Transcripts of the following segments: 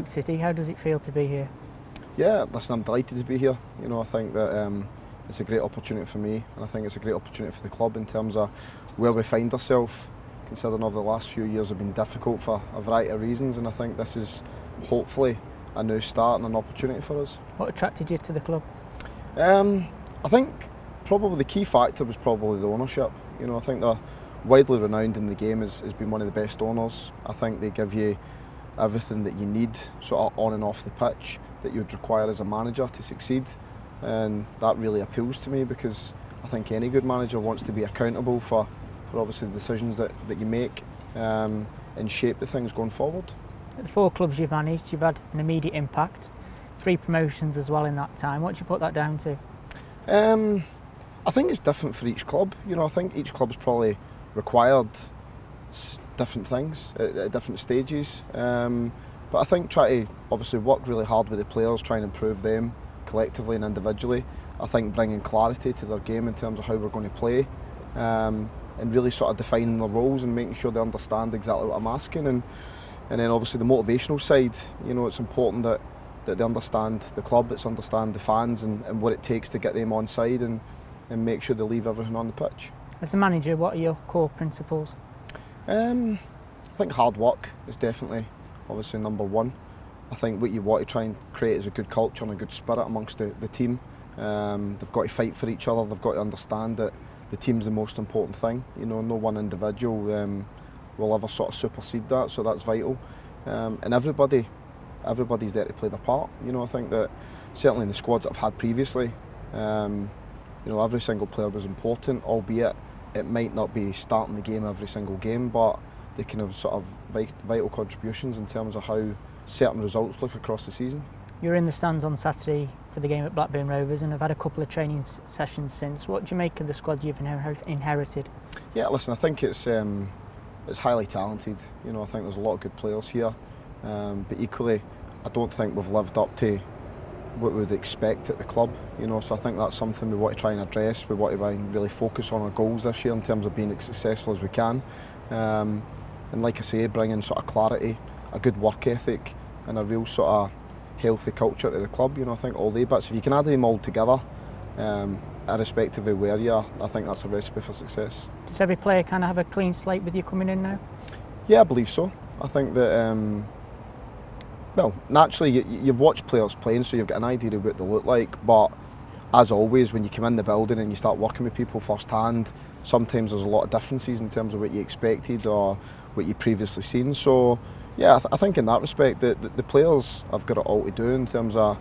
Stoke City. How does it feel to be here? Yeah, listen, I'm delighted to be here. I think that it's a great opportunity for me, and I think it's a great opportunity for the club in terms of where we find ourselves, considering over the last few years have been difficult for a variety of reasons, and I think this is hopefully a new start and an opportunity for us. What attracted you to the club? I think probably the key factor was probably the ownership. I think they're widely renowned in the game as being one of the best owners. I think they give you everything that you need sort of on and off the pitch that you would require as a manager to succeed, and that really appeals to me because I think any good manager wants to be accountable for obviously the decisions that you make and shape the things going forward. At the 4 clubs you've managed, you've had an immediate impact, 3 promotions as well in that time. What do you put that down to? I think it's different for each club. I think each club's probably required different things at different stages. But I think try to obviously work really hard with the players, try and improve them collectively and individually. I think bringing clarity to their game in terms of how we're going to play, and really sort of defining their roles and making sure they understand exactly what I'm asking. And then obviously the motivational side, it's important that they understand the club, it's understand the fans and what it takes to get them on side and make sure they leave everything on the pitch. As a manager, what are your core principles? I think hard work is definitely obviously number one. I think what you want to try and create is a good culture and a good spirit amongst the team. They've got to fight for each other, they've got to understand that the team's the most important thing. No one individual will ever sort of supersede that, so that's vital. And everybody's there to play their part. I think that certainly in the squads that I've had previously, every single player was important, albeit it might not be starting the game every single game, but they can have sort of vital contributions in terms of how certain results look across the season. You were in the stands on Saturday for the game at Blackburn Rovers and have had a couple of training sessions since. What do you make of the squad you've inherited? Yeah, listen, I think it's highly talented. I think there's a lot of good players here, but equally I don't think we've lived up to what we would expect at the club, so I think that's something we want to try and address. We want to try and really focus on our goals this year in terms of being as successful as we can, and like I say, bringing sort of clarity, a good work ethic and a real sort of healthy culture to the club. I think all the bits, if you can add them all together, irrespective of where you are, I think that's a recipe for success. Does every player kind of have a clean slate with you coming in now? Yeah, I believe so. I think that naturally you've watched players playing, so you've got an idea of what they look like, but as always, when you come in the building and you start working with people firsthand, sometimes there's a lot of differences in terms of what you expected or what you previously seen. So yeah, I think in that respect the players have got it all to do in terms of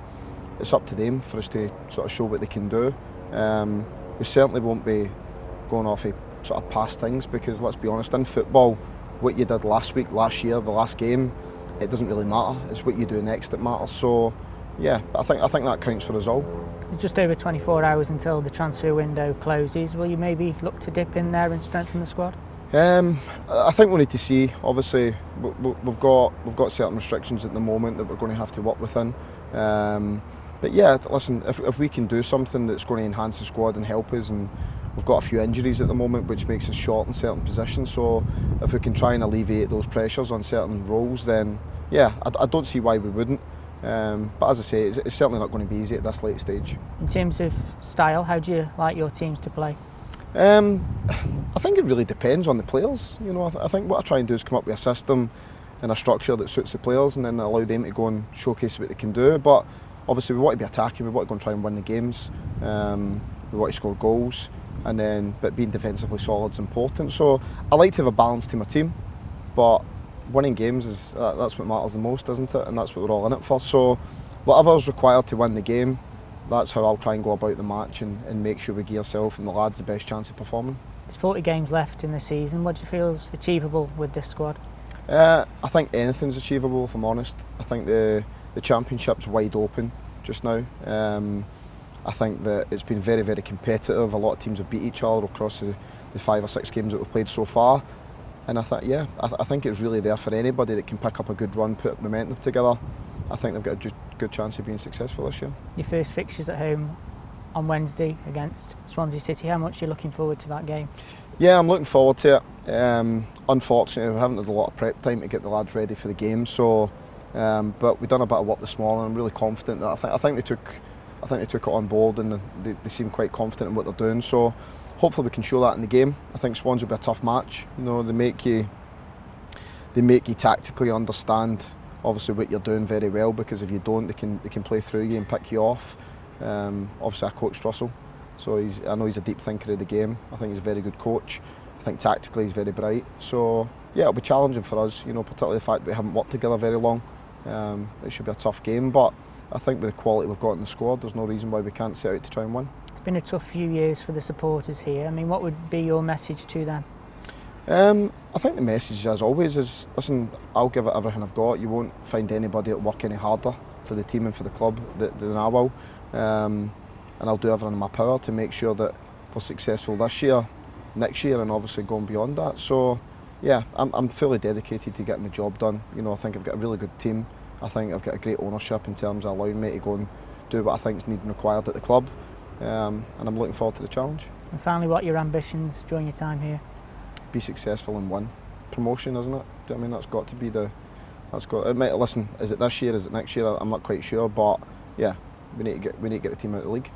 it's up to them for us to sort of show what they can do. We certainly won't be going off of sort of past things, because let's be honest, in football, what you did last week, last year, the last game, it doesn't really matter. It's what you do next that matters. So yeah, I think that counts for us all. It's just over 24 hours until the transfer window closes. Will you maybe look to dip in there and strengthen the squad? I think we need to see. Obviously, we've got certain restrictions at the moment that we're going to have to work within. But yeah, listen, if we can do something that's going to enhance the squad and help us, and we've got a few injuries at the moment which makes us short in certain positions, so if we can try and alleviate those pressures on certain roles, then yeah, I don't see why we wouldn't. But as I say, it's certainly not going to be easy at this late stage. In terms of style, how do you like your teams to play? I think it really depends on the players. I think what I try and do is come up with a system and a structure that suits the players, and then allow them to go and showcase what they can do. But obviously we want to be attacking, we want to go and try and win the games, we want to score goals, but being defensively solid is important. So I like to have a balance to my team, but winning games that's what matters the most, isn't it? And that's what we're all in it for. So whatever's required to win the game, that's how I'll try and go about the match and make sure we give ourselves and the lads the best chance of performing. There's 40 games left in the season. What do you feel is achievable with this squad? I think anything's achievable, if I'm honest. I think the Championship's wide open just now. I think that it's been very, very competitive. A lot of teams have beat each other across the 5 or 6 games that we've played so far. And I think it's really there for anybody that can pick up a good run, put momentum together. I think they've got a good chance of being successful this year. Your first fixture's at home on Wednesday against Swansea City. How much are you looking forward to that game? Yeah, I'm looking forward to it. Unfortunately, we haven't had a lot of prep time to get the lads ready for the game, so But we've done a bit of work this morning. I'm really confident that I think they took it on board, and they seem quite confident in what they're doing. So hopefully we can show that in the game. I think Swans will be a tough match. You know, they make you tactically understand obviously what you're doing very well, because if you don't, they can play through you and pick you off. Obviously I coached Russell, so I know he's a deep thinker of the game. I think he's a very good coach. I think tactically he's very bright. So yeah, it'll be challenging for us, you know, particularly the fact that we haven't worked together very long. It should be a tough game, but I think with the quality we've got in the squad, there's no reason why we can't set out to try and win. It's been a tough few years for the supporters here. I mean, what would be your message to them? I think the message, as always, is listen, I'll give it everything I've got. You won't find anybody that will work any harder for the team and for the club than I will. And I'll do everything in my power to make sure that we're successful this year, next year, and obviously going beyond that. So yeah, I'm fully dedicated to getting the job done. You know, I think I've got a really good team. I think I've got a great ownership in terms of allowing me to go and do what I think is needed and required at the club. And I'm looking forward to the challenge. And finally, what are your ambitions during your time here? Be successful and win. Promotion, isn't it? I mean, that's got to be listen, is it this year, is it next year? I'm not quite sure, but yeah, we need to get the team out of the league.